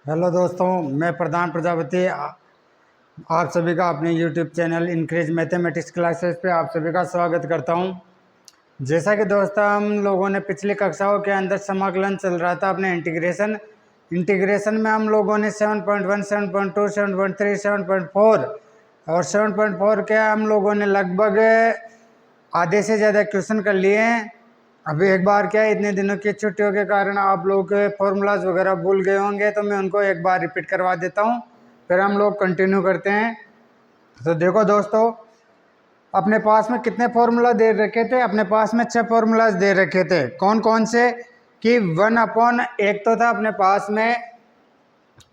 Hello दोस्तों, मैं प्रधान प्रजापति आप सभी का अपने YouTube channel increase mathematics classes पे आप सभी का स्वागत करता हूं। जैसा कि दोस्तों हम लोगों ने पिछली कक्षाओं के अंदर समाकलन चल रहा था अपने इंटीग्रेशन में हम लोगों ने 7.1, 7.2, 7.3, 7.4 और 7.4 के हम लोगों ने लगभग आधे से ज़्यादा क्वेश्चन कर लिए हैं। अभी एक बार क्या है, इतने दिनों की छुट्टियों के कारण आप लोग के फॉर्मूलाज वगैरह भूल गए होंगे, तो मैं उनको एक बार रिपीट करवा देता हूँ, फिर हम लोग कंटिन्यू करते हैं। तो देखो दोस्तों, अपने पास में कितने फार्मूला दे रखे थे? अपने पास में 6 फार्मूलाज दे रखे थे। कौन कौन से? कि 1 एक तो था अपने पास में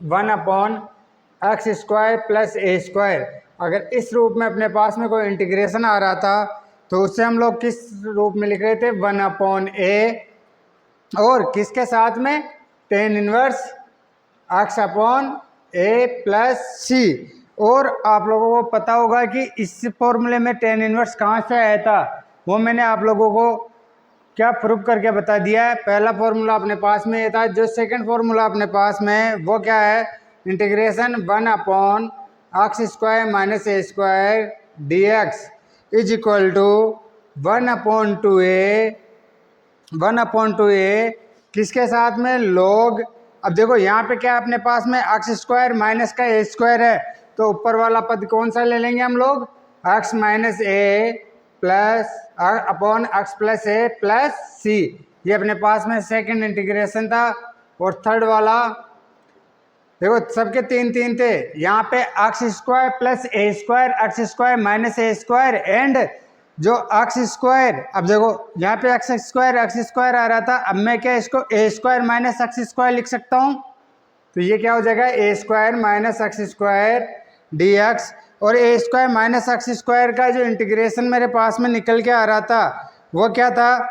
1/x² प्लस a²। अगर इस रूप में अपने पास में कोई इंटीग्रेशन आ रहा था तो उससे हम लोग किस रूप में लिख रहे थे? 1/a और किसके साथ में? tan inverse x/a plus c। और आप लोगों को पता होगा कि इस फॉर्मूले में tan इनवर्स कहाँ से आया था, वो मैंने आप लोगों को क्या प्रूव करके बता दिया है। पहला फॉर्मूला अपने पास में ये था। जो सेकंड फॉर्मूला अपने पास में है वो क्या है? Integration 1/x² minus a² dx is equal to 1/2a किसके साथ में? log। अब देखो यहाँ पे क्या अपने पास में x² माइनस का a² है, तो ऊपर वाला पद कौन सा ले लेंगे हम लोग? x minus a plus upon x plus a plus c। ये अपने पास में सेकंड इंटीग्रेशन था। और थर्ड वाला देखो, सबके तीन तीन थे। यहाँ पे x² plus a² x² minus a² and जो x²। अब देखो यहाँ पे x² आ रहा था, अब मैं क्या इसको a² माइनस x² लिख सकता हूँ। तो ये क्या हो जाएगा? a² minus x² dx। और a² माइनस x² का जो इंटीग्रेशन मेरे पास में निकल के आ रहा था वो क्या था?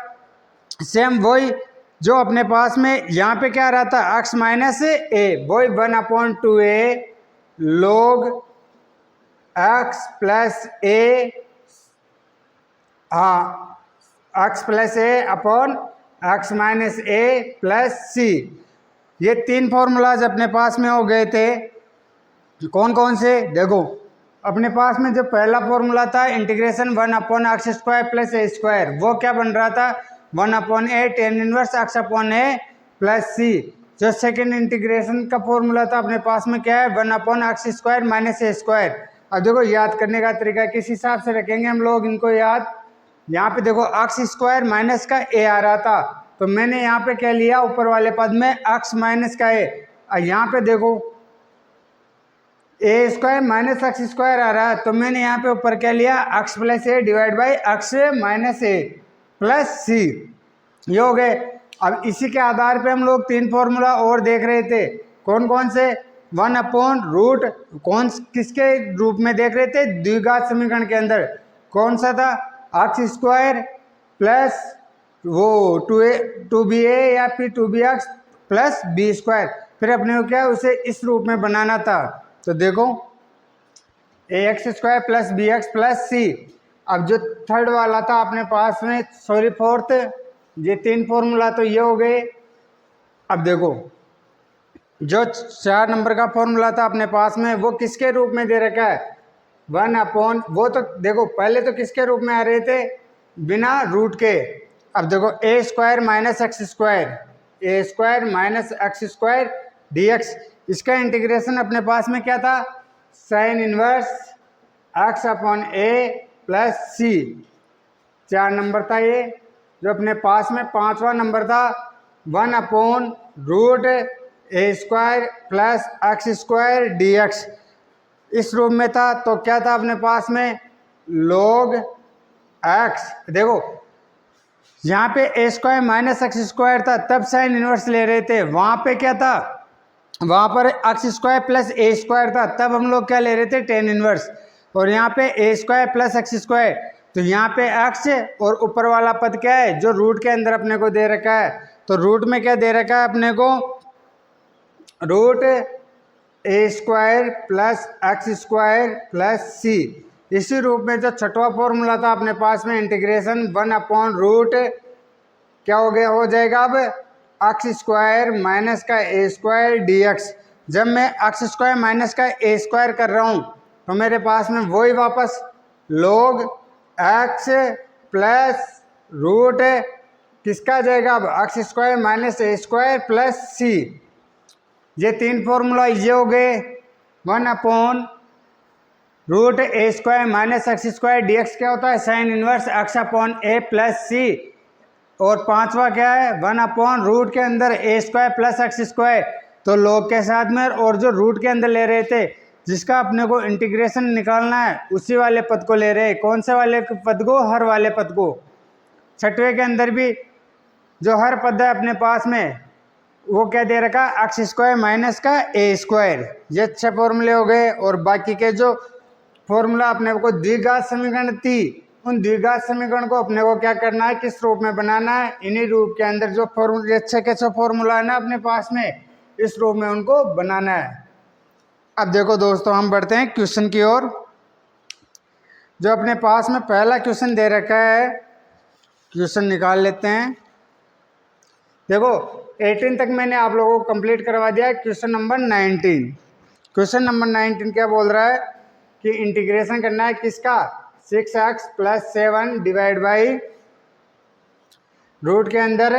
सेम वही जो अपने पास में यहाँ पे क्या आ रहा था? x माइनस a, वही 1/2a log x plus a, हाँ, x plus a upon x minus a plus c। ये तीन फॉर्मूलाज अपने पास में हो गए थे। कौन कौन से? देखो, अपने पास में जो पहला फॉर्मूला था इंटीग्रेशन 1/x² प्लस a², वो क्या बन रहा था? 1/a tan inverse x/a plus c। जो सेकेंड इंटीग्रेशन का फॉर्मूला था अपने पास में क्या है? 1/x² minus a²। अब देखो याद करने का तरीका किस हिसाब से रखेंगे हम लोग इनको याद। यहाँ पे देखो x² माइनस का a आ रहा था, तो मैंने यहाँ पे क्या लिया? ऊपर वाले पद में x माइनस का a। यहाँ पे देखो a² माइनस x² आ रहा है, तो मैंने यहाँ पे ऊपर क्या लिया? x plus a divide by x minus a plus c। ये हो गए। अब इसी के आधार पे हम लोग तीन फॉर्मूला और देख रहे थे। कौन कौन से? 1/रूट कौन किसके रूप में देख रहे थे? द्विघात समीकरण के अंदर। कौन सा था? x² प्लस वो 2ba या फिर 2bx प्लस b²। फिर अपने को क्या उसे इस रूप में बनाना था। तो देखो ax² plus bx plus c। अब जो थर्ड वाला था अपने पास में, सॉरी फोर्थ, ये तीन फॉर्मूला तो ये हो गए। अब देखो जो 4 नंबर का फॉर्मूला था अपने पास में वो किसके रूप में दे रखा है? 1/, वो तो देखो पहले तो किसके रूप में आ रहे थे? बिना रूट के। अब देखो a² minus x² minus x² dx। इसका इंटीग्रेशन अपने पास में क्या था? Sine inverse x/a plus c। 4 number था ये। जो अपने पास में 5वां नंबर था 1/रूट a² प्लस x² dx इस रूप में था। तो क्या था अपने पास में? log x। देखो यहाँ पे a² माइनस x² था, तब साइन इनवर्स ले रहे थे। वहाँ पे क्या था? वहाँ पर x² प्लस a² था, तब हम लोग क्या ले रहे थे? tan inverse. और यहाँ पे a² प्लस x², तो यहाँ पे x और ऊपर वाला पद क्या है? जो रूट के अंदर अपने को दे रखा है। तो रूट में क्या दे रखा है अपने को? Root a² plus x² plus c। इसी रूप में जो छठवां फॉर्मूला था अपने पास में इंटीग्रेशन 1/रूट क्या हो गया? हो जाएगा अब x² माइनस का a² dx। जब मैं एक्स स्क्वायर माइनस का ए स्क्वायर कर रहा हूँ तो मेरे पास में वही वापस log एक्स प्लस रूट किसका आ जाएगा अब X square minus A square plus C. ये तीन फॉर्मूला ये हो गए 1/रूट A square minus x square D X क्या होता है sine inverse X upon A plus C. और पांचवा क्या है 1/रूट के अंदर A square plus X square. तो log के साथ में और जो रूट के अंदर ले रहे थे जिसका अपने को इंटीग्रेशन निकालना है उसी वाले पद को ले रहे हैं। कौन से वाले पद को हर वाले पद को। छठवें के अंदर भी जो हर पद है अपने पास में वो क्या दे रखा एक्स स्क्वायर माइनस का ए स्क्वायर। ये 6 फॉर्मूले हो गए। और बाकी के जो फॉर्मूला अपने को द्विघात समीकरण थी उन द्विघात समीकरण को अपने को क्या करना है किस रूप में बनाना है। इन्हीं रूप के अंदर जो फॉर्मूले 6 के 6 फॉर्मूला है ना अपने पास में इस रूप में उनको बनाना है। अब देखो दोस्तों हम बढ़ते हैं क्वेश्चन की ओर। जो अपने पास में पहला क्वेश्चन दे रखा है क्वेश्चन निकाल लेते हैं। देखो 18 तक मैंने आप लोगों को कंप्लीट करवा दिया। Question number 19। क्वेश्चन नंबर 19 क्या बोल रहा है कि इंटीग्रेशन करना है किसका 6x plus 7 divide by root के अंदर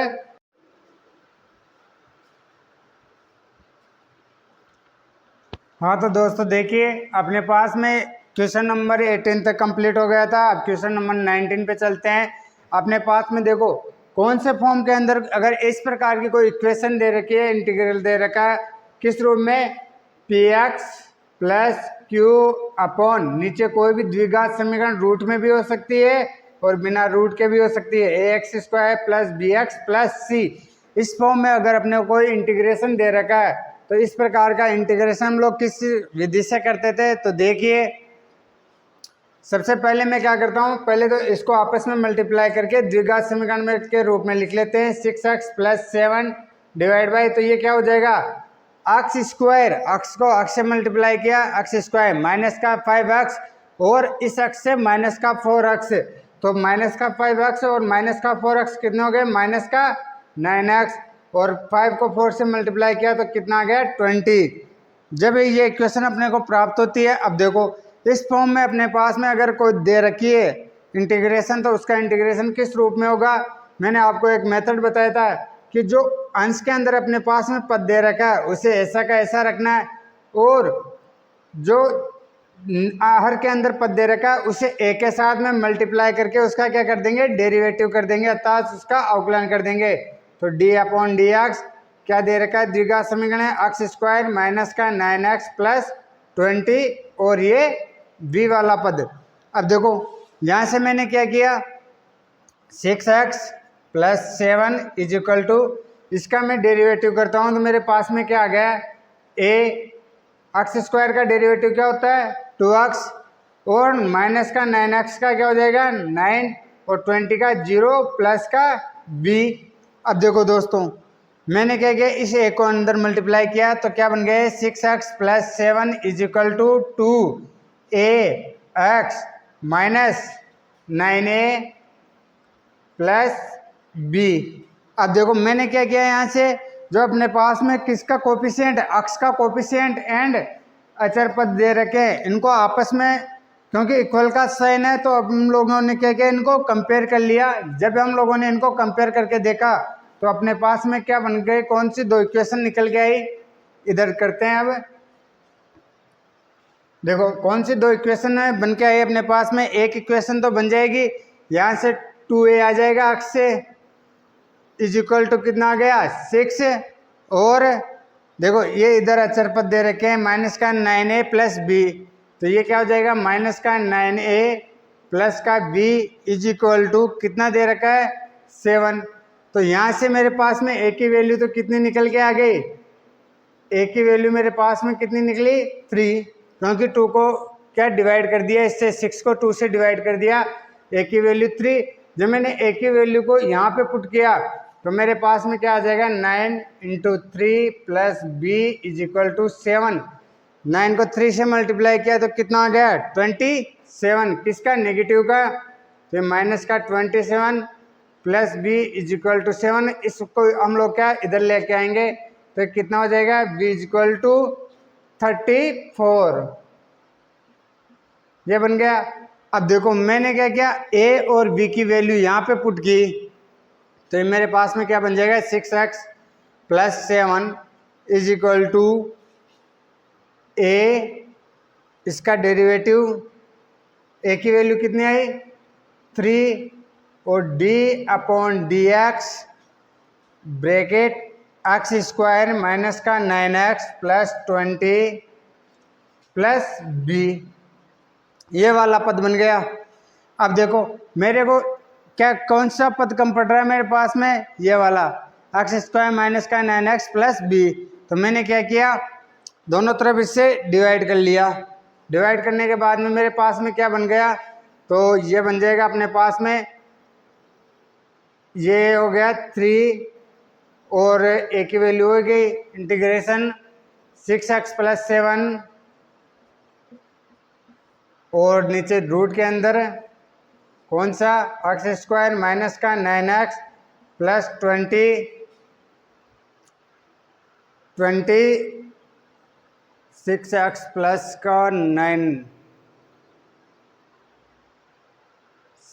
हाँ तो दोस्तों देखिए अपने पास में क्वेश्चन नंबर 18 तक कंप्लीट हो गया था। अब क्वेश्चन नंबर 19 पे चलते हैं। अपने पास में देखो कौन से फॉर्म के अंदर अगर इस प्रकार की कोई इक्वेशन दे रखी है इंटीग्रल दे रखा है किस रूप में px प्लस क्यू अपॉन नीचे कोई भी द्विघात समीकरण रूट में भी हो सकती है और बिना रूट के भी हो सकती है ax square plus bx plus C. इस फॉर्म में अगर अपने को कोई इंटीग्रेशन दे रखा है तो इस प्रकार का इंटीग्रेशन हम लोग किस विधि से करते थे। तो देखिए सबसे पहले मैं क्या करता हूँ पहले तो इसको आपस में मल्टीप्लाई करके द्विघात समीकरण में के रूप में लिख लेते हैं 6x प्लस 7 डिवाइड बाई तो ये क्या हो जाएगा एक्स स्क्वायर एक्स को एक्स से मल्टीप्लाई किया एक्स स्क्वायर माइनस का 5x और इस एक्स से माइनस का 4x। तो माइनस का 5x और माइनस का 4x कितने हो गए माइनस का 9x और 5 को 4 से मल्टीप्लाई किया तो कितना आ गया 20। जब ये इक्वेशन अपने को प्राप्त होती है अब देखो इस फॉर्म में अपने पास में अगर कोई दे रखी है इंटीग्रेशन तो उसका इंटीग्रेशन किस रूप में होगा। मैंने आपको एक मेथड बताया था कि जो अंश के अंदर अपने पास में पद दे रखा है उसे ऐसा का ऐसा रखना है और जो हर के अंदर पद दे रखा है उसे ए के साथ में मल्टीप्लाई करके उसका क्या कर देंगे डेरिवेटिव कर देंगे अर्थात उसका अवकलन कर देंगे। तो डी अपॉन डी एक्स क्या दे रखा है द्विघात समीकरण है एक्स स्क्वायर माइनस का 9x प्लस 20 और ये बी वाला पद। अब देखो यहाँ से मैंने क्या किया 6x plus 7 is equal to इसका मैं डेरिवेटिव करता हूँ तो मेरे पास में क्या आ गया ए एक्स स्क्वायर का डेरिवेटिव क्या होता है 2x और माइनस का 9x का क्या हो जाएगा 9 और 20 का 0 प्लस का b। अब देखो दोस्तों मैंने क्या किया इस ए को अंदर मल्टीप्लाई किया तो क्या बन गया 6x plus 7 is equal to 2ax minus 9a plus b। अब देखो मैंने क्या किया यहाँ से जो अपने पास में किसका कोफिशिएंट एक्स का कोफिशिएंट एंड अचर पद दे रखे हैं इनको आपस में क्योंकि इक्वल का साइन है तो अब हम लोगों ने क्या किया इनको कंपेयर कर लिया। जब हम लोगों ने इनको कंपेयर करके देखा तो अपने पास में क्या बन गए कौन सी दो इक्वेशन निकल के आई इधर करते हैं। अब देखो कौन सी दो इक्वेशन है बन के आई अपने पास में एक इक्वेशन तो बन जाएगी यहाँ से 2a आ जाएगा एक्स से इज इक्वल टू कितना आ गया 6 और देखो ये इधर अचर पद दे रखे हैं माइनस का 9a प्लस b तो ये क्या हो जाएगा माइनस का 9a प्लस का b इज इक्वल टू कितना दे रखा है 7। तो यहाँ से मेरे पास में a की वैल्यू तो कितनी निकल के आ गई a की वैल्यू मेरे पास में कितनी निकली 3 क्योंकि 2 को क्या डिवाइड कर दिया इससे 6 को 2 से डिवाइड कर दिया a की वैल्यू 3। जब मैंने a की वैल्यू को यहाँ पे पुट किया तो मेरे पास में क्या आ जाएगा 9 into 3 plus b is equal to 7। 9 को 3 से मल्टीप्लाई किया तो कितना आ गया 27 किसका नेगेटिव का तो माइनस का 27 plus b is equal to 7। इसको हम लोग क्या इधर लेके आएंगे तो तो कितना हो जाएगा b इक्वल टू 34, ये बन गया। अब देखो मैंने क्या किया, a और b की वैल्यू यहाँ पे पुट की, तो ये मेरे पास में क्या बन जाएगा 6x plus 7 is equal to a, इसका डेरिवेटिव a की वैल्यू कितनी आई 3 और d upon d x bracket x square minus का 9x प्लस 20 प्लस b, ये वाला पद बन गया। अब देखो मेरे को क्या कौन सा पद कम पड़ रहा है मेरे पास में, ये वाला एक्स स्क्वायर माइनस का 9x प्लस b। तो मैंने क्या किया, दोनों तरफ इससे डिवाइड कर लिया। डिवाइड करने के बाद में मेरे पास में क्या बन गया, तो ये बन जाएगा अपने पास में, ये हो गया 3 और a की वैल्यू हो गई इंटीग्रेशन 6x प्लस 7 और नीचे रूट के अंदर कौन सा एक्स स्क्वायर माइनस का 9x प्लस 6x प्लस का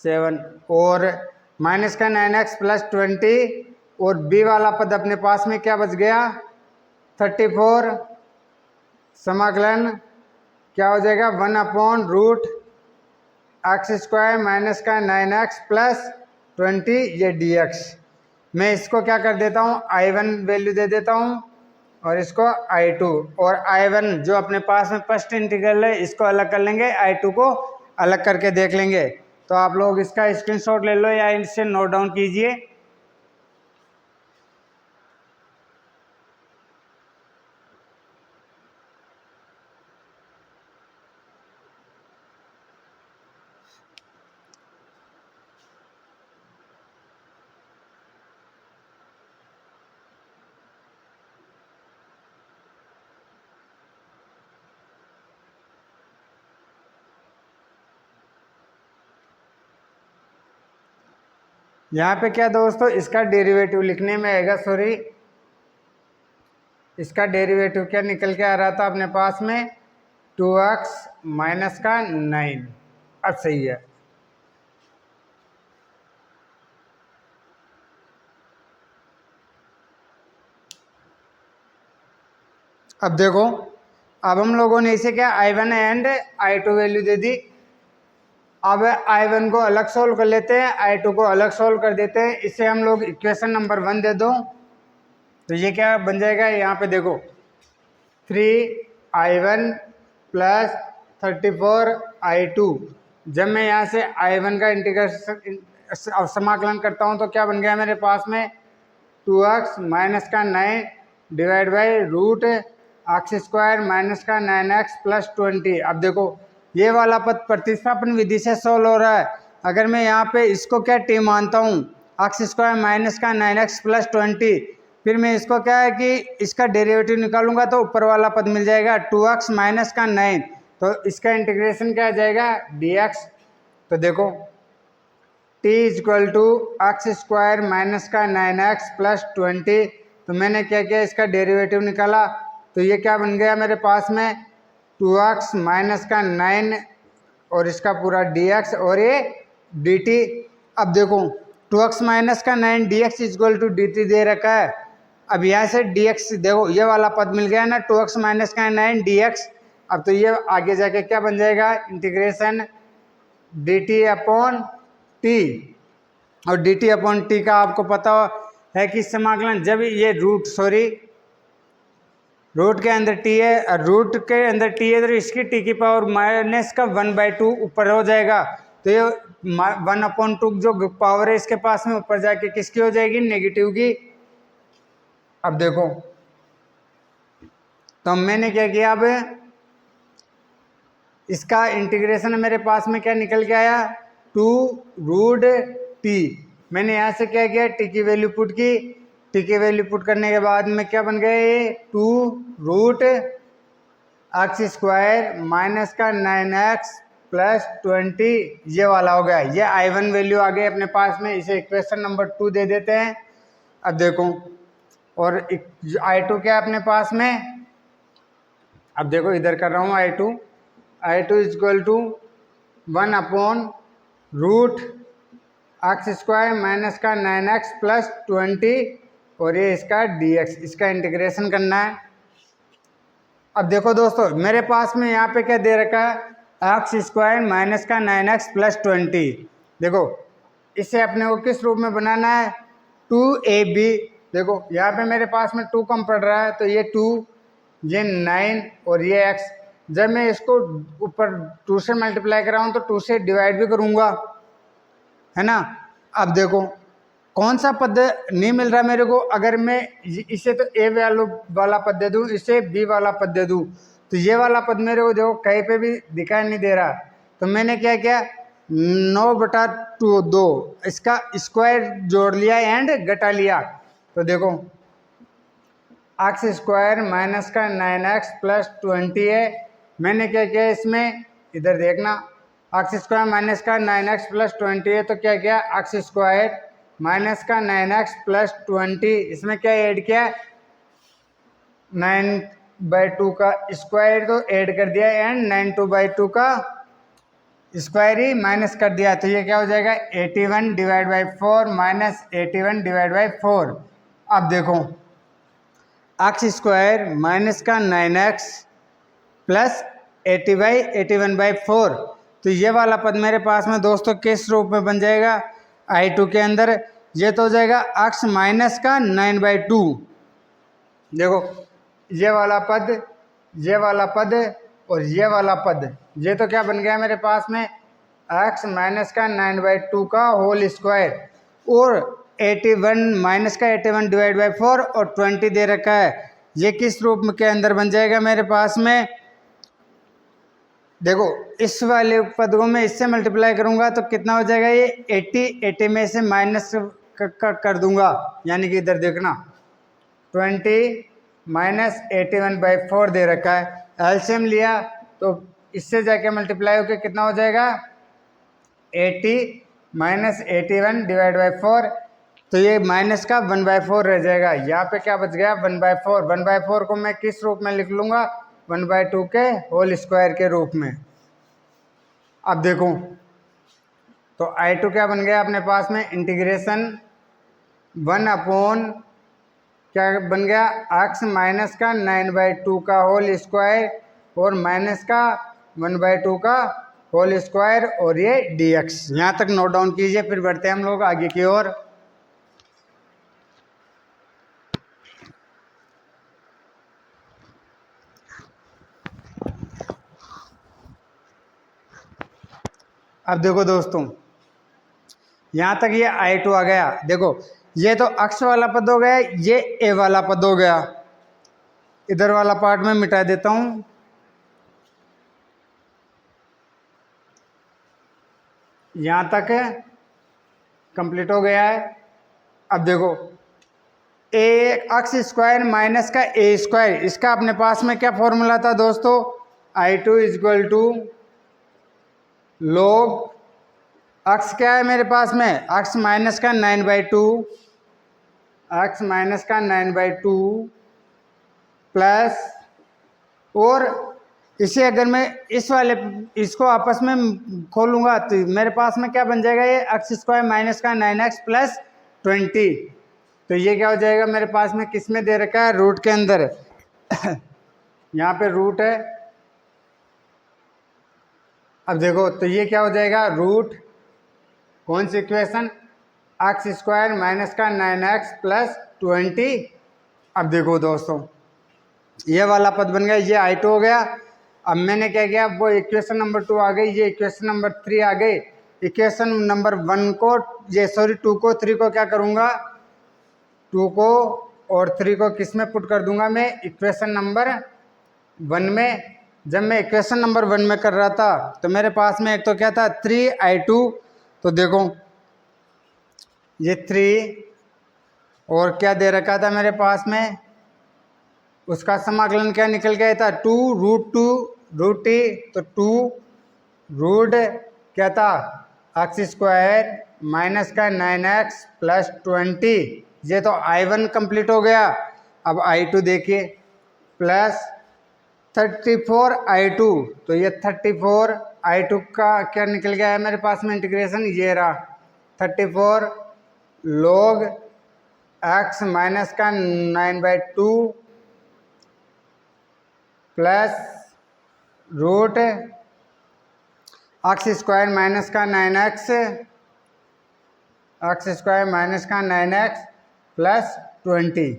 7 और माइनस का 9x प्लस 20 और b वाला पद अपने पास में क्या बच गया 34, समाकलन क्या हो जाएगा 1 upon root x square minus का 9x प्लस 20 ये dx। मैं इसको क्या कर देता हूँ I1 वैल्यू दे देता हूँ और इसको I2, और I1 जो अपने पास में फर्स्ट इंटीग्रल है इसको अलग कर लेंगे, I2 को अलग करके देख लेंगे। तो आप लोग इसका स्क्रीनशॉट ले लो या इससे नोट डाउन कीजिए। यहाँ पे क्या दोस्तों इसका डेरिवेटिव लिखने में आएगा, सॉरी इसका डेरिवेटिव क्या निकल के आ रहा था अपने पास में 2x माइनस का 9। अब सही है। अब देखो अब हम लोगों ने इसे क्या I1 एंड I2 वैल्यू दे दी। अब I1 को अलग सोल्व कर लेते हैं, I2 को अलग सोल्व कर देते हैं। इसे हम लोग इक्वेशन नंबर 1 दे दो, तो ये क्या बन जाएगा, यहाँ पे देखो 3I1 प्लस 34I2। जब मैं यहाँ से I1 का इंटीग्रेशन समाकलन करता हूँ तो क्या बन गया मेरे पास में 2x माइनस का 9 divide by root x square minus का 9x प्लस 20। अब देखो ये वाला पद प्रतिस्थापन विधि से सोल्व हो रहा है। अगर मैं यहाँ पे इसको क्या t मानता हूँ एक्स स्क्वायर माइनस का 9x प्लस 20, फिर मैं इसको क्या है कि इसका डेरिवेटिव निकालूंगा तो ऊपर वाला पद मिल जाएगा 2x माइनस का 9, तो इसका इंटीग्रेशन क्या आ जाएगा dx। तो देखो t equal to x square minus का 9x प्लस 20, तो मैंने क्या किया इसका डेरिवेटिव निकाला, तो ये क्या बन गया मेरे पास में 2x माइनस का 9 और इसका पूरा dx और ये dt। अब देखो 2x माइनस का 9 dx इक्वल टू dt दे रखा है। अब यहाँ से dx देखो ये वाला पद मिल गया ना 2x माइनस का 9 dx। अब तो ये आगे जाके क्या बन जाएगा इंटीग्रेशन dt अपॉन t, और dt अपॉन t का आपको पता है कि समाकलन जब ये रूट के अंदर t है, रूट के अंदर t है तो इसकी t की पावर माइनस का 1/2 ऊपर हो जाएगा, तो ये 1/2 जो पावर है इसके पास में ऊपर जाके किसकी हो जाएगी नेगेटिव की। अब देखो तो मैंने क्या किया, अब इसका इंटीग्रेशन मेरे पास में क्या निकल के आया 2 रूट t। मैंने यहाँ से क्या किया t की वैल्यू पुट की, t की वैल्यू पुट करने के बाद में क्या बन गया ये 2 रूट एक्स स्क्वायर माइनस का 9x प्लस 20 ये वाला हो गया। ये I1 वैल्यू आ गई अपने पास में, इसे इक्वेशन नंबर 2 दे देते हैं। अब देखो और I2 क्या है अपने पास में, अब देखो इधर कर रहा हूँ I2 is equal to 1 upon root x square minus का 9x प्लस 20 और ये इसका dx, इसका इंटीग्रेशन करना है। अब देखो दोस्तों मेरे पास में यहाँ पे क्या दे रखा है, एक्स स्क्वायर माइनस का 9x प्लस 20। देखो इसे अपने को किस रूप में बनाना है, 2ab। देखो यहाँ पे मेरे पास में 2 कम पड़ रहा है, तो ये 2, ये 9 और ये x। जब मैं इसको ऊपर 2 से मल्टीप्लाई कर रहा हूँ तो 2 से डिवाइड भी करूँगा, है ना। अब देखो कौन सा पद नहीं मिल रहा मेरे को, अगर मैं इसे तो ए वाला पद दे दूँ, इसे बी वाला पद दे दूँ, तो ये वाला पद मेरे को देखो कहीं पे भी दिखाई नहीं दे रहा। तो मैंने क्या किया, 9/2 इसका स्क्वायर जोड़ लिया एंड घटा लिया। तो देखो एक्स स्क्वायर माइनस का 9x प्लस 20 है। मैंने क्या किया इसमें, इधर देखना, एक्स स्क्वायर माइनस का 9x प्लस 20 है, तो क्या किया, एक्स स्क्वायर माइनस का 9x प्लस 20, इसमें क्या ऐड किया, 9/2 का स्क्वायर तो ऐड कर दिया एंड 9/2 का स्क्वायर ही माइनस कर दिया। तो ये क्या हो जाएगा, 81/4 माइनस 81/4। अब देखो एक्स स्क्वायर माइनस का 9x प्लस 81/4, तो ये वाला पद मेरे पास में दोस्तों किस रूप में बन जाएगा, I2 के अंदर ये तो हो जाएगा x माइनस का 9/2। देखो ये वाला पद, ये वाला पद और ये वाला पद, ये तो क्या बन गया मेरे पास में, x माइनस का 9/2 का होल स्क्वायर और 81 माइनस का 81/4 और 20 दे रखा है। ये किस रूप में के अंदर बन जाएगा मेरे पास में, देखो इस वाले पद को मैं इससे मल्टीप्लाई करूंगा तो कितना हो जाएगा, ये 80 में से माइनस कर दूंगा, यानी कि इधर देखना 20 माइनस 81/4 दे रखा है। एलसीएम लिया तो इससे जाके मल्टीप्लाई होकर कितना हो जाएगा, 80 माइनस 81/4, तो ये माइनस का 1/4 रह जाएगा। यहाँ पे क्या बच गया, 1/4। 1/4 को मैं किस रूप में लिख लूँगा, 1/2 के होल स्क्वायर के रूप में। अब देखो तो I2 क्या बन गया अपने पास में, इंटीग्रेशन 1 अपॉन क्या बन गया, x माइनस का 9/2 का होल स्क्वायर और माइनस का 1/2 का होल स्क्वायर और ये dx। यहाँ तक नोट डाउन कीजिए, फिर बढ़ते हैं हम लोग आगे की ओर। अब देखो दोस्तों यहाँ तक ये I2 आ गया। देखो ये तो x वाला पद हो गया, ये a वाला पद हो गया। इधर वाला पार्ट में मिटा देता हूँ। यहाँ तक कंप्लीट हो गया है। अब देखो एक्स स्क्वायर माइनस का ए स्क्वायर, इसका अपने पास में क्या फॉर्मूला था दोस्तों, I2 is equal to log x क्या है मेरे पास में, x माइनस का 9/2, x माइनस का 9/2 प्लस, और इसे अगर मैं इस वाले इसको आपस में खोलूंगा तो मेरे पास में क्या बन जाएगा, ये एक्स स्क्वायर माइनस का 9x प्लस 20। तो ये क्या हो जाएगा मेरे पास में, किस में दे रखा है, रूट के अंदर यहाँ पे रूट है। अब देखो तो ये क्या हो जाएगा, रूट कौन सी इक्वेशन, एक्स स्क्वायर माइनस का 9x प्लस 20। अब देखो दोस्तों ये वाला पद बन गया, ये I2 हो गया। अब मैंने क्या किया, वो इक्वेशन नंबर 2 आ गई, ये इक्वेशन नंबर 3 आ गई। इक्वेशन नंबर 1 को ये 2 को 3 को क्या करूँगा, 2 को और 3 को किस में पुट कर दूंगा मैं, इक्वेशन नंबर 1 में। जब मैं इक्वेशन नंबर 1 में कर रहा था तो मेरे पास में एक तो क्या था 3I2, तो देखो ये 3 और क्या दे रखा था मेरे पास में, उसका समाकलन क्या निकल गया था, 2√2√t, तो 2 क्या था, एक्स स्क्वायर माइनस का 9x प्लस 20। ये तो I1 कंप्लीट हो गया। अब I2 देखिए प्लस 34I2, तो ये 34I2 का क्या निकल गया है मेरे पास में इंटीग्रेशन, ये रहा 34 log x माइनस का 9/2 plus root x square minus का 9x, एक्स स्क्वायर माइनस का 9x प्लस 20,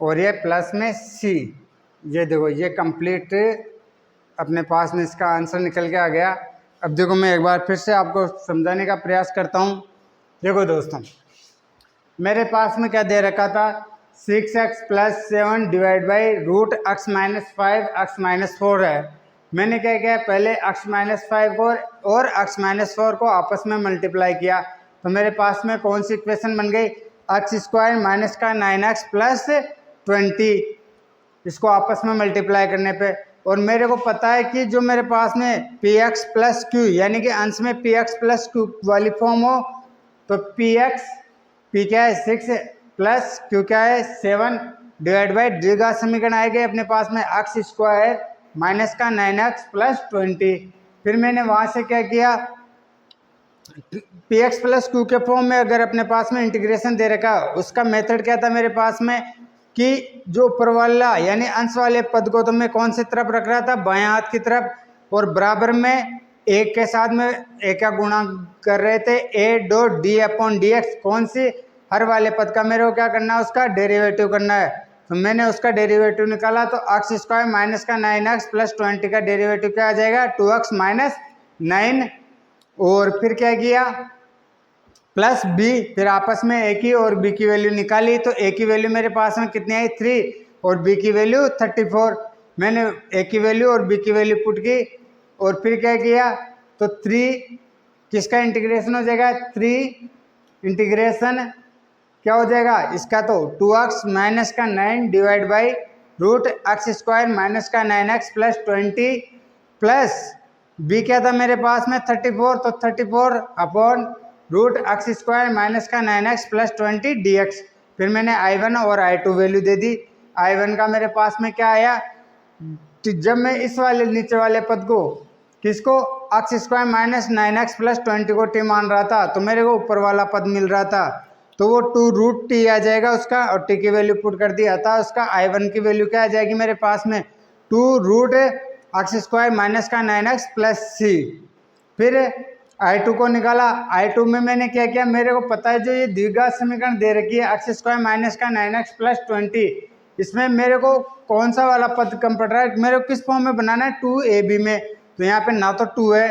और ये प्लस में c। ये देखो ये कंप्लीट अपने पास में इसका आंसर निकल के आ गया। अब देखो मैं एक बार फिर से आपको समझाने का प्रयास करता हूँ। देखो दोस्तों, मेरे पास में क्या दे रखा था, 6x + 7 divide by root x minus 5 x minus 4 है। मैंने क्या किया, पहले x माइनस 5 को और x माइनस 4 को आपस में मल्टीप्लाई किया, तो मेरे पास में कौन सी इक्वेशन बन गई, एक्स स्क्वायर माइनस का 9x प्लस 20, इसको आपस में मल्टीप्लाई करने पे। और मेरे को पता है कि जो मेरे पास में px प्लस क्यू यानी कि अंश में px प्लस क्यू वाली फॉर्म हो, तो p क्या है 6 प्लस q क्या है 7 डिवाइड बाई द्विघात समीकरण आएगा अपने पास में एक्स स्क्वायर माइनस का 9x प्लस 20। फिर मैंने वहाँ से क्या किया, px प्लस क्यू के फॉर्म में अगर अपने पास में इंटीग्रेशन दे रखा, उसका मेथड क्या था मेरे पास में कि जो ऊपर वाला यानी अंश वाले पद को तो मैं कौन सी तरफ रख रहा था, बाएं हाथ की तरफ, और बराबर में एक के साथ में एक का गुणा कर रहे थे, a.d/dx, कौन सी, हर वाले पद का मेरे को क्या करना है, उसका डेरिवेटिव करना है। तो मैंने उसका डेरिवेटिव निकाला, तो एक्स स्क्वायर माइनस का 9x प्लस 20 का डेरिवेटिव क्या आ जाएगा 2x माइनस 9, और फिर क्या किया प्लस b, फिर आपस में a की और b की वैल्यू निकाली, तो a की वैल्यू मेरे पास में कितनी आई 3 और b की वैल्यू 34। मैंने a की वैल्यू और b की वैल्यू पुट की, और फिर क्या किया, तो 3 किसका इंटीग्रेशन हो जाएगा, 3 इंटीग्रेशन क्या हो जाएगा इसका, तो 2x माइनस का 9 divide by root x square minus का 9x प्लस 20 प्लस b क्या था मेरे पास में 34, तो 34 upon root x square minus का 9x प्लस 20 dx। फिर मैंने I1 और I2 वैल्यू दे दी। I1 का मेरे पास में क्या आया, जब मैं इस वाले नीचे वाले पद को किसको x square minus 9x plus 20 को t मान रहा था, तो मेरे को ऊपर वाला पद मिल रहा था, तो वो 2√t आ जाएगा उसका, और t की वैल्यू पुट कर दिया था। उसका I1 की वैल्यू क्या आ जाएगी मेरे पास में 2√x स्क्वायर माइनस का 9x प्लस c। फिर I2 को निकाला, I2 में मैंने क्या किया, मेरे को पता है जो ये द्विघात समीकरण दे रखी है एक्स स्क्वायर माइनस का 9x प्लस 20, इसमें मेरे को कौन सा वाला पद कम पड़ रहा है, मेरे को किस फॉर्म में बनाना है 2ab में, तो यहाँ पे ना तो 2 है,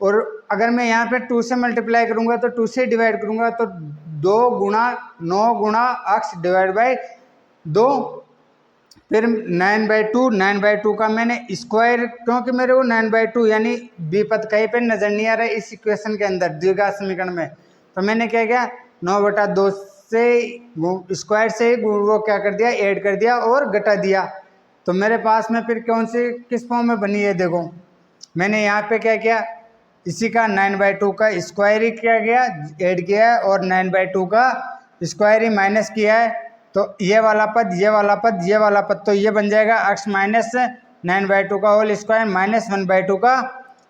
और अगर मैं यहाँ पे 2 से मल्टीप्लाई करूँगा तो 2 से डिवाइड करूँगा तो 2 गुणा 9 गुणा x डिवाइड बाई 2, फिर 9/2 का मैंने स्क्वायर, क्योंकि मेरे को 9/2 यानी b पद कहीं पे नजर नहीं आ रहा है इस इक्वेशन के अंदर द्विघात समीकरण में, तो मैंने क्या किया 9/2 से स्क्वायर से वो क्या कर दिया ऐड कर दिया और घटा दिया। तो मेरे पास में फिर कौन सी किस फॉर्म में बनी है, देखो मैंने यहाँ पे क्या किया, इसी का 9/2 का स्क्वायर ही किया गया ऐड किया है, और 9/2 का स्क्वायर ही माइनस किया है, तो ये वाला पद ये वाला पद ये वाला पद, तो ये बन जाएगा x माइनस 9/2 का होल स्क्वायर माइनस 1/2 का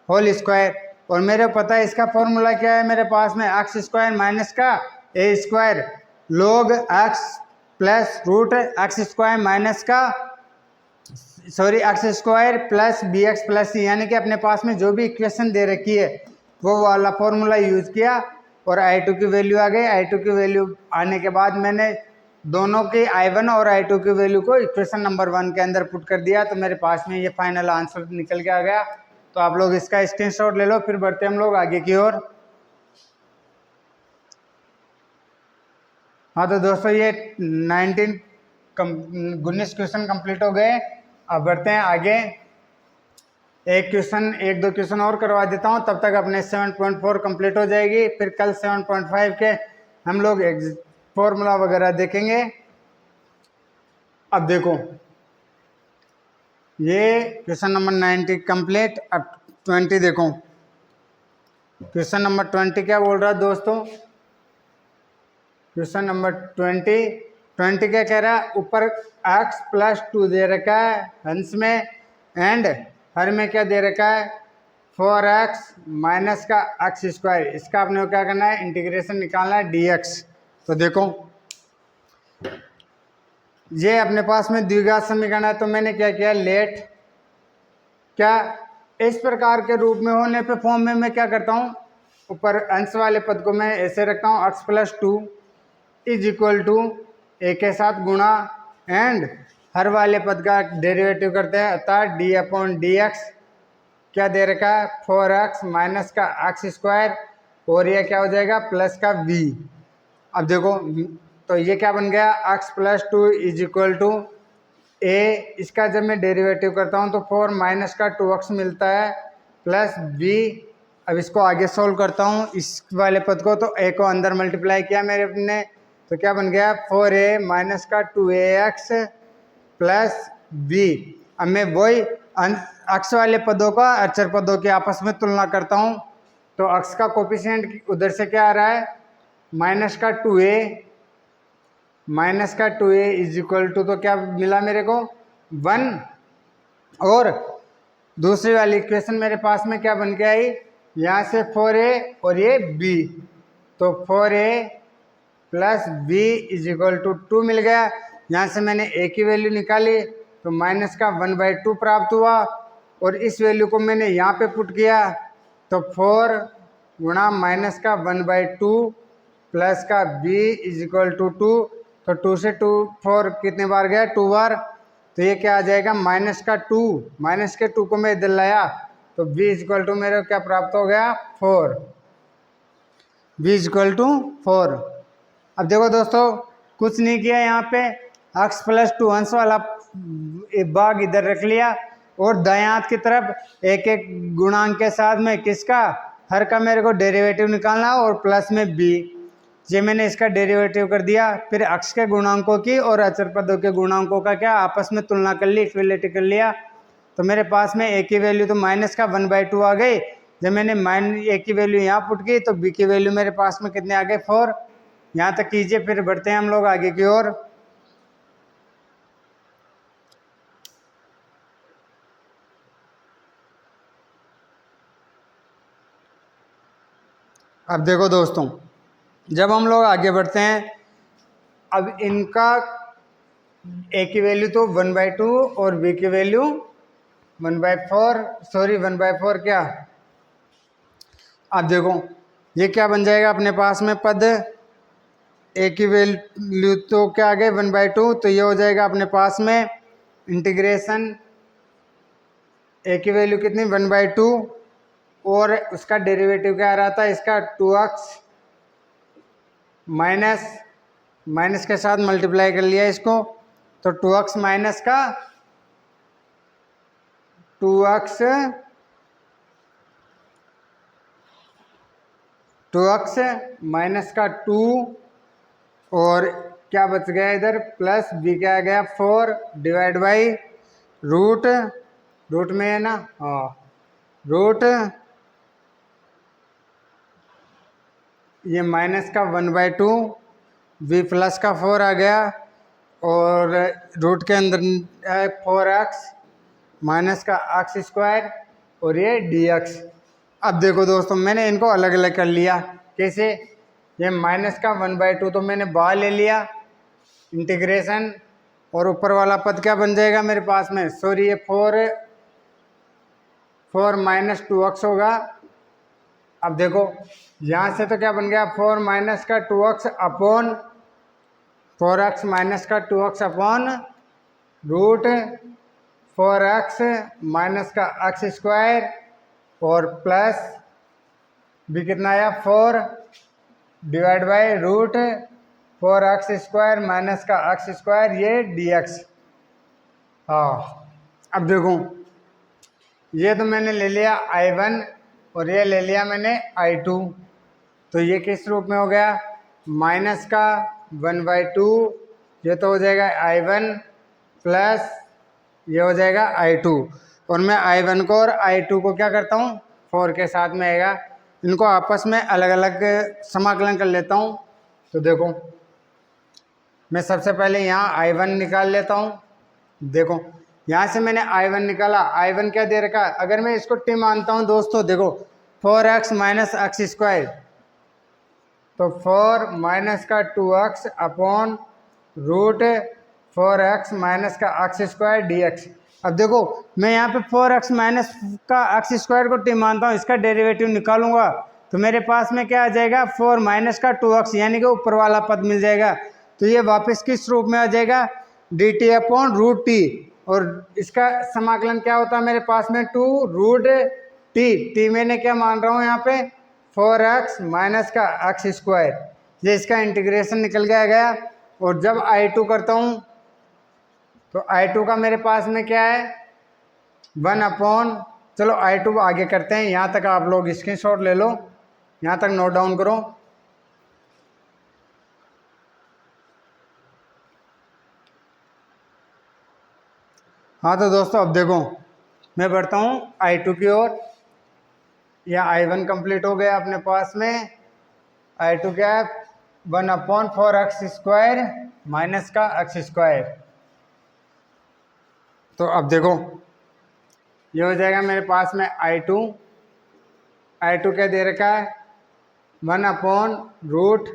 होल स्क्वायर। और मेरे पता है इसका फॉर्मूला क्या है मेरे पास में, एक्स स्क्वायर माइनस का a square log x plus root x square minus का x square plus B X plus C, यानी कि अपने पास में जो भी इक्वेशन दे रखी है वो वाला फॉर्मूला यूज़ किया, और I2 की वैल्यू आ गई। I2 की वैल्यू आने के बाद मैंने दोनों की I1 और I2 की वैल्यू को इक्वेशन नंबर 1 के अंदर पुट कर दिया, तो मेरे पास में ये फाइनल आंसर निकल के आ गया। तो आप लोग इसका स्क्रीनशॉट ले लो, फिर बढ़ते हम लोग आगे की ओर। हाँ तो दोस्तों ये 19 क्वेश्चन कंप्लीट हो गए। अब बढ़ते हैं आगे, एक दो क्वेश्चन और करवा देता हूँ, तब तक अपने 7.4 कंप्लीट हो जाएगी। फिर कल 7.5 के हम लोग फॉर्मूला वगैरह देखेंगे। अब देखो ये क्वेश्चन नंबर 90 कंप्लीट। अब 20 देखो, क्वेश्चन नंबर 20 क्या बोल रहा है दोस्तों, क्वेश्चन नंबर 20 20 क्या कह रहा है, ऊपर x+2 दे रखा है हंस में, एंड हर में क्या दे रखा है 4x माइनस का x²। इसका अपने को क्या करना है, इंटीग्रेशन निकालना है dx। तो देखो ये अपने पास में द्विघात समीकरण है, तो मैंने क्या किया, लेट क्या इस प्रकार के रूप में होने पे फॉर्म में मैं क्या करता हूँ, ऊपर अंश वाले पद को मैं ऐसे रखता हूँ x+2 इज इक्वल टू ए के साथ गुणा, एंड हर वाले पद का डेरिवेटिव करते हैं, अर्थात d/dx क्या दे रखा है 4x माइनस का x², और ये क्या हो जाएगा प्लस का v। अब देखो तो ये क्या बन गया, x+2 इज इक्वल टू ए, इसका जब मैं डेरिवेटिव करता हूँ तो 4 माइनस का 2x मिलता है प्लस v। अब इसको आगे सोल्व करता हूँ इस वाले पद को, तो a को अंदर मल्टीप्लाई किया मेरे अपने, तो क्या बन गया 4a माइनस का 2ax प्लस v। अब मैं वही अक्ष वाले पदों का अचर पदों की आपस में तुलना करता हूँ, तो अक्ष का कोफिशिएंट उधर से क्या आ रहा है माइनस का 2a इज इक्वल टू, तो क्या मिला मेरे को 1, और दूसरी वाली इक्वेशन मेरे पास में क्या बन के आई, यहाँ से 4a और ये b, तो 4a plus b is equal to 2 मिल गया। यहाँ से मैंने a की वैल्यू निकाली तो माइनस का 1/2 प्राप्त हुआ, और इस वैल्यू को मैंने यहाँ पे पुट किया तो 4 गुणा माइनस का 1/2 प्लस का b इज इक्वल टू 2, तो 2 से 4 कितने बार गया 2 बार, तो ये क्या आ जाएगा माइनस का 2, माइनस के 2 को मैं इधर लाया तो b इज इक्वल टू मेरे को क्या प्राप्त हो गया 4, b इज इक्वल टू 4। अब देखो दोस्तों कुछ नहीं किया, यहाँ पे x+2 अंश वाला भाग इधर रख लिया, और दाएं हाथ की तरफ एक एक गुणांक के साथ में किसका, हर का मेरे को डेरिवेटिव निकालना, और प्लस में b, ये मैंने इसका डेरिवेटिव कर दिया। फिर अक्ष के गुणांकों की और अचर पदों के गुणांकों का क्या आपस में तुलना कर ली, इक्विलिटी कर लिया, तो मेरे पास में a की वैल्यू तो माइनस का 1/2 आ गई। जब मैंने a की वैल्यू यहाँ पुट की तो b की वैल्यू मेरे पास में कितने आ गए 4। यहाँ तक कीजिए, फिर बढ़ते हैं हम लोग आगे की ओर। अब देखो दोस्तों जब हम लोग आगे बढ़ते हैं, अब इनका a की वैल्यू तो 1/2 और b की वैल्यू 1/4, सॉरी 1/4 क्या, अब देखो ये क्या बन जाएगा अपने पास में पद, a की वैल्यू तो क्या आ गए 1/2, तो ये हो जाएगा अपने पास में इंटीग्रेशन a की वैल्यू कितनी 1/2, और उसका डेरिवेटिव क्या आ रहा था इसका 2x माइनस के साथ मल्टीप्लाई कर लिया इसको, तो 2x माइनस का 2x माइनस का 2, और क्या बच गया इधर प्लस b क्या आ गया 4 डिवाइड बाई रूट में है ना, हाँ रूट ये माइनस का 1/2, b प्लस का 4 आ गया, और रूट के अंदर है 4x माइनस का x², और ये dx। अब देखो दोस्तों मैंने इनको अलग अलग कर लिया, कैसे, ये माइनस का 1/2 तो मैंने बाहर ले लिया इंटीग्रेशन, और ऊपर वाला पद क्या बन जाएगा मेरे पास में, सॉरी ये 4 माइनस 2x होगा। अब देखो यहाँ से तो क्या बन गया 4 माइनस का 2x अपॉन 4x माइनस का 2x upon root 4x minus का x², और प्लस भी कितना आया 4 divide by root 4x² minus का x², ये dx। हाँ अब देखो ये तो मैंने ले लिया I1 और ये ले लिया मैंने I2, तो ये किस रूप में हो गया माइनस का 1/2, ये तो हो जाएगा I1 प्लस ये हो जाएगा I2, और मैं I1 को और I2 को क्या करता हूँ 4 के साथ में आएगा, इनको आपस में अलग अलग समाकलन कर लेता हूँ। तो देखो मैं सबसे पहले यहाँ I1 निकाल लेता हूँ। देखो यहाँ से मैंने I1 निकाला, I1 क्या दे रखा है, अगर मैं इसको t मानता हूँ दोस्तों, देखो 4x माइनस एक्स स्क्वायर, तो 4 माइनस का 2x upon root 4x minus का एक्स स्क्वायर dx। अब देखो मैं यहाँ पे 4x माइनस का एक्स स्क्वायर को t मानता हूँ, इसका डेरिवेटिव निकालूंगा तो मेरे पास में क्या आ जाएगा, 4 माइनस का 2x यानी कि ऊपर वाला पद मिल जाएगा। तो ये वापस किस रूप में आ जाएगा, dt अपॉन रूट टी, और इसका समाकलन क्या होता है मेरे पास में 2 रूट टी मैंने क्या मान रहा हूँ यहाँ पे 4x माइनस का एक्स स्क्वायर, ये इसका इंटीग्रेशन निकल के आ गया। और जब I2 करता हूँ तो I2 का मेरे पास में क्या है 1 अपॉन, चलो I2 आगे करते हैं, यहाँ तक आप लोग स्क्रीनशॉट ले लो, यहाँ तक नोट डाउन करो। हाँ तो दोस्तों अब देखो मैं बढ़ता हूँ I2 की ओर, या I1 कंप्लीट हो गया अपने पास में, I2 क्या है 1 अपॉन 4x स्क्वायर माइनस का एक्स स्क्वायर। तो अब देखो ये हो जाएगा मेरे पास में I2 क्या दे रखा है 1 अपॉन रूट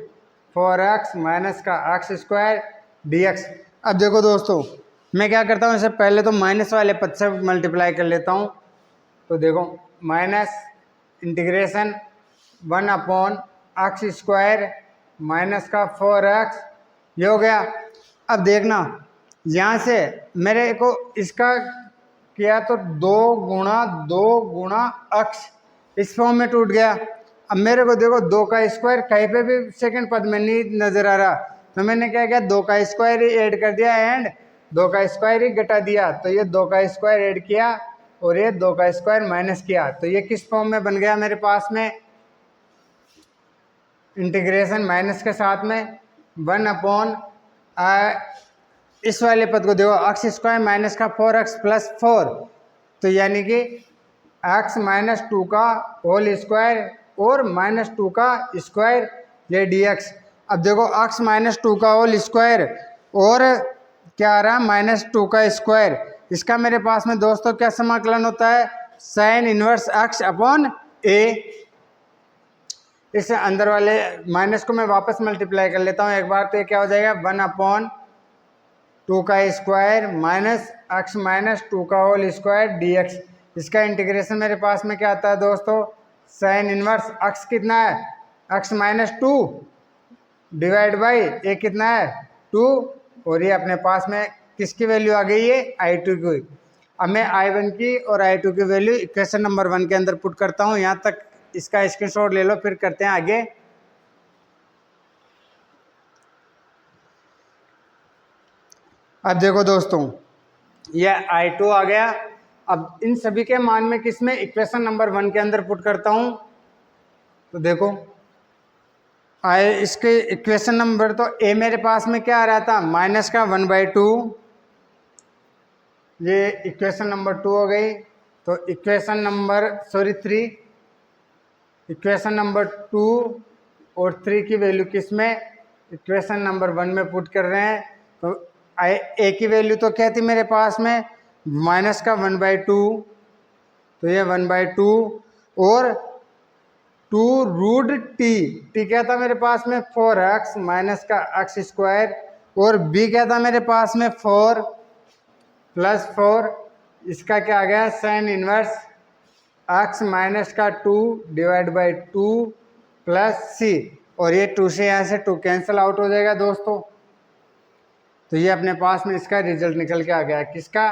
4x माइनस का एक्स स्क्वायर dx। अब देखो दोस्तों मैं क्या करता हूँ, इससे पहले तो माइनस वाले पद से मल्टीप्लाई कर लेता हूँ। तो देखो minus integration 1 upon x square minus का 4x, ये हो गया। अब देखना यहाँ से मेरे को इसका किया तो 2 गुणा x इस फॉर्म में टूट गया। अब मेरे को देखो 2 का स्क्वायर कहीं पे भी सेकंड पद में नहीं नजर आ रहा, तो मैंने क्या किया 2 का स्क्वायर ही ऐड कर दिया एंड 2 का स्क्वायर ही घटा दिया। तो ये 2 का स्क्वायर ऐड किया और ये 2 का स्क्वायर माइनस किया, तो ये किस फॉर्म में बन गया मेरे पास में, इंटीग्रेशन माइनस के साथ में 1 अपॉन इस वाले पद को देखो एक्स स्क्वायर माइनस का 4x प्लस 4, तो यानी कि x माइनस 2 का होल स्क्वायर और माइनस 2 का स्क्वायर ये dx। अब देखो x माइनस 2 का होल स्क्वायर और क्या आ रहा है माइनस 2 का स्क्वायर, इसका मेरे पास में दोस्तों क्या समाकलन होता है, sine inverse x upon a। इस अंदर वाले माइनस को मैं वापस मल्टीप्लाई कर लेता हूँ एक बार, तो ये क्या हो जाएगा 1 अपॉन 2 का स्क्वायर माइनस x माइनस 2 का होल स्क्वायर dx। इसका इंटीग्रेशन मेरे पास में क्या आता है दोस्तों, साइन इनवर्स x कितना है x minus 2 divide by a कितना है 2, और ये अपने पास में किसकी वैल्यू आ गई है I2 की। अब मैं I1 की और I2 की वैल्यू इक्वेशन नंबर 1 के अंदर पुट करता हूँ, यहाँ तक इसका स्क्रीनशॉट ले लो फिर करते हैं आगे। अब देखो दोस्तों ये I2 आ गया। अब इन सभी के मान में किसमें इक्वेशन नंबर 1 के अंदर पुट करता हूँ, तो देखो इसके इक्वेशन नंबर तो ए मेरे पास में क्या आ रहा था माइनस का 1/2, ये इक्वेशन नंबर 2 हो गई। तो इक्वेशन नंबर 3, इक्वेशन नंबर 2 और 3 की वैल्यू किस में इक्वेशन नंबर 1 में पुट कर रहे हैं। तो ए की वैल्यू तो क्या थी मेरे पास में माइनस का 1/2, तो ये 1/2 और 2 रूट टी क्या था मेरे पास में 4x माइनस का एक्स स्क्वायर, और बी क्या था मेरे पास में 4 प्लस 4, इसका क्या आ गया साइन इनवर्स x माइनस का 2 डिवाइड बाई 2 प्लस सी, और ये 2 से यहाँ से 2 कैंसिल आउट हो जाएगा दोस्तों। तो ये अपने पास में इसका रिजल्ट निकल के आ गया किसका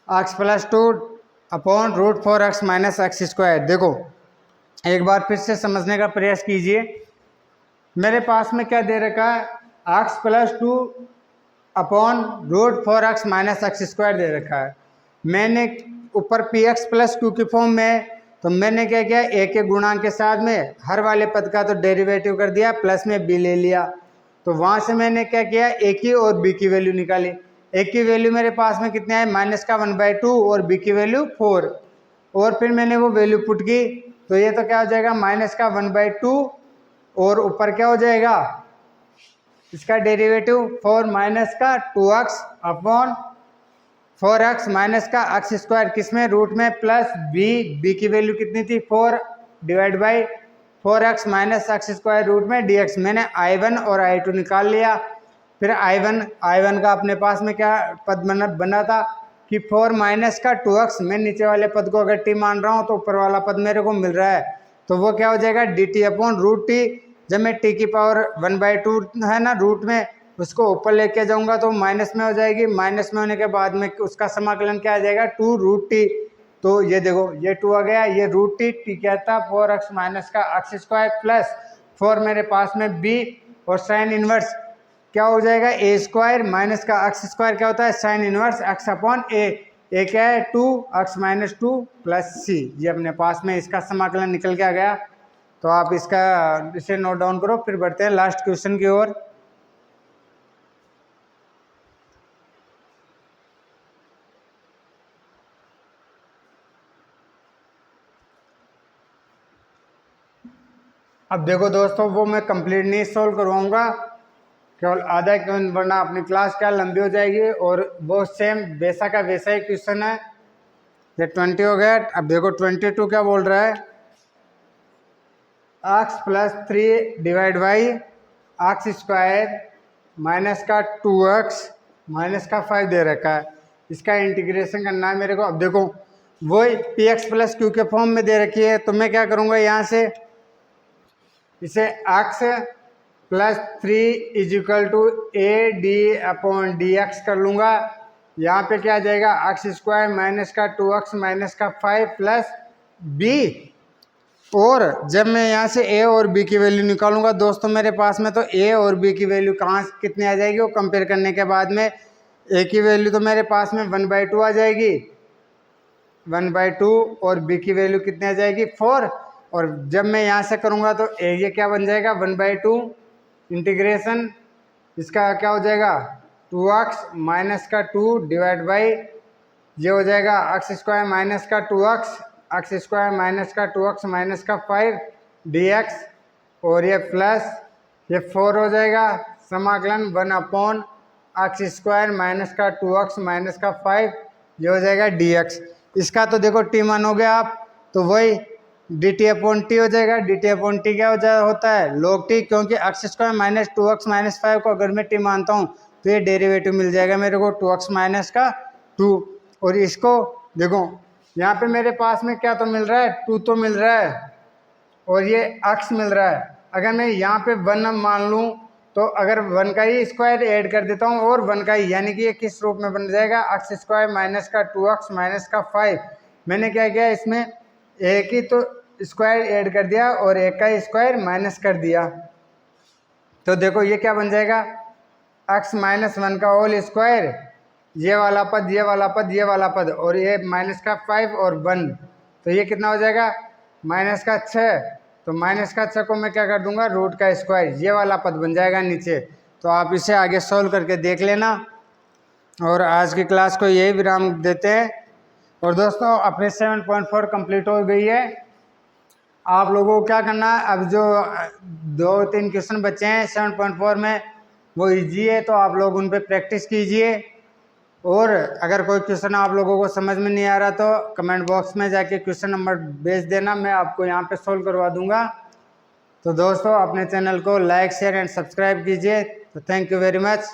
x plus 2 upon root 4x minus x square. देखो एक बार फिर से समझने का प्रयास कीजिए, मेरे पास में क्या दे रखा है x plus 2 upon root 4x minus x square दे रखा है। मैंने ऊपर px प्लस q की फॉर्म में, तो मैंने क्या किया a के गुणांक के साथ में हर वाले पद का तो डेरिवेटिव कर दिया, प्लस में b ले लिया। तो वहाँ से मैंने क्या किया a की और b की वैल्यू निकाली। a की वैल्यू मेरे पास में कितने आए माइनस का 1/2 और b की वैल्यू 4, और फिर मैंने वो वैल्यू पुट की, तो ये तो क्या हो जाएगा माइनस का 1/2 और ऊपर क्या हो जाएगा इसका डेरिवेटिव 4 माइनस का 2x अपॉन 4x माइनस का x स्क्वायर किस में, रूट में, प्लस b की वैल्यू कितनी थी 4 divide by 4x minus x square root में dx। मैंने I1 और I2 निकाल लिया। फिर I1 का अपने पास में क्या पद बना था कि 4 माइनस का 2x, मैं नीचे वाले पद को अगर t मान रहा हूँ तो ऊपर वाला पद मेरे को मिल रहा है, तो वो क्या हो जाएगा dt अपॉन रूट टी। जब मैं t की पावर 1/2 है ना रूट में, उसको ऊपर लेके जाऊंगा तो माइनस में हो जाएगी। माइनस में होने के बाद में उसका समाकलन क्या आ जाएगा 2 रूट टी। तो ये देखो ये 2 आ गया, ये रूट टी क्या था 4x माइनस का x स्क्वायर प्लस 4 मेरे पास में b और साइन इनवर्स क्या हो जाएगा ए स्क्वायर माइनस का x स्क्वायर क्या होता है साइन इनवर्स x अपॉन ए क्या है 2x माइनस 2 प्लस c। ये अपने पास में इसका समाकलन निकल के आ गया। तो आप इसे नोट डाउन करो, फिर बढ़ते हैं लास्ट क्वेश्चन की ओर। अब देखो दोस्तों, वो मैं कंप्लीट नहीं सोल्व करवाऊंगा, केवल आधा क्वेश्चन, वरना अपनी क्लास क्या लंबी हो जाएगी। और वो सेम वैसा का वैसा ही क्वेश्चन है। ये 20 हो गया। अब देखो 22 क्या बोल रहा है, x plus 3 divide by x square minus का 2x माइनस का 5 दे रखा है। इसका इंटीग्रेशन करना है मेरे को। अब देखो वही px प्लस क्यू के फॉर्म में दे रखी है, तो मैं क्या करूँगा यहाँ से इसे x plus 3 is equal to a d upon d x कर लूँगा। यहाँ पे क्या आ जाएगा x स्क्वायर माइनस का 2x माइनस का 5 प्लस b। और जब मैं यहाँ से a और b की वैल्यू निकालूंगा दोस्तों मेरे पास में, तो a और b की वैल्यू कहाँ कितनी आ जाएगी, वो कंपेयर करने के बाद में a की वैल्यू तो मेरे पास में 1/2 आ जाएगी 1/2 और b की वैल्यू कितनी आ जाएगी 4। और जब मैं यहाँ से करूँगा तो ये क्या बन जाएगा 1/2 इंटीग्रेशन इसका क्या हो जाएगा 2x माइनस का 2 डिवाइड बाई ये हो जाएगा x स्क्वायर माइनस का 2x स्क्वायर माइनस का 2x माइनस का 5 dx। और ये प्लस ये 4 हो जाएगा समाकलन 1/x स्क्वायर माइनस का 2x माइनस का 5 ये हो जाएगा dx। इसका तो देखो t मान हो गया आप, तो वही dt अपॉन टी हो जाएगा। dt अपॉन टी क्या होता है log t, क्योंकि x square minus 2x minus 5 को अगर मैं t मानता हूँ तो ये डेरिवेटिव मिल जाएगा मेरे को 2x माइनस का 2। और इसको देखो यहाँ पे मेरे पास में क्या तो मिल रहा है 2 तो मिल रहा है और ये x मिल रहा है। अगर मैं यहाँ पे 1 मान लूँ तो अगर 1 का ही स्क्वायर ऐड कर देता हूँ और 1 का ही, यानी कि ये किस रूप में बन जाएगा x स्क्वायर माइनस का 2x माइनस का 5। मैंने क्या किया इसमें एक ही तो स्क्वायर ऐड कर दिया और एक का स्क्वायर माइनस कर दिया। तो देखो ये क्या बन जाएगा x माइनस 1 का होल स्क्वायर, ये वाला पद ये वाला पद ये वाला पद, और ये माइनस का 5 और 1, तो ये कितना हो जाएगा माइनस का 6। तो माइनस का 6 को मैं क्या कर दूंगा रूट का स्क्वायर, ये वाला पद बन जाएगा नीचे। तो आप इसे आगे सॉल्व करके देख लेना। और आज की क्लास को यही विराम देते हैं। और दोस्तों अपने 7.4 कंप्लीट हो गई है। आप लोगों को क्या करना है, अब जो 2-3 क्वेश्चन बचे हैं 7.4 में वो इजी है, तो आप लोग उन पे प्रैक्टिस कीजिए। और अगर कोई क्वेश्चन आप लोगों को समझ में नहीं आ रहा तो कमेंट बॉक्स में जाके क्वेश्चन नंबर भेज देना, मैं आपको यहाँ पे सोल्व करवा दूंगा। तो दोस्तों अपने चैनल को लाइक शेयर एंड सब्सक्राइब कीजिए। तो थैंक यू वेरी मच।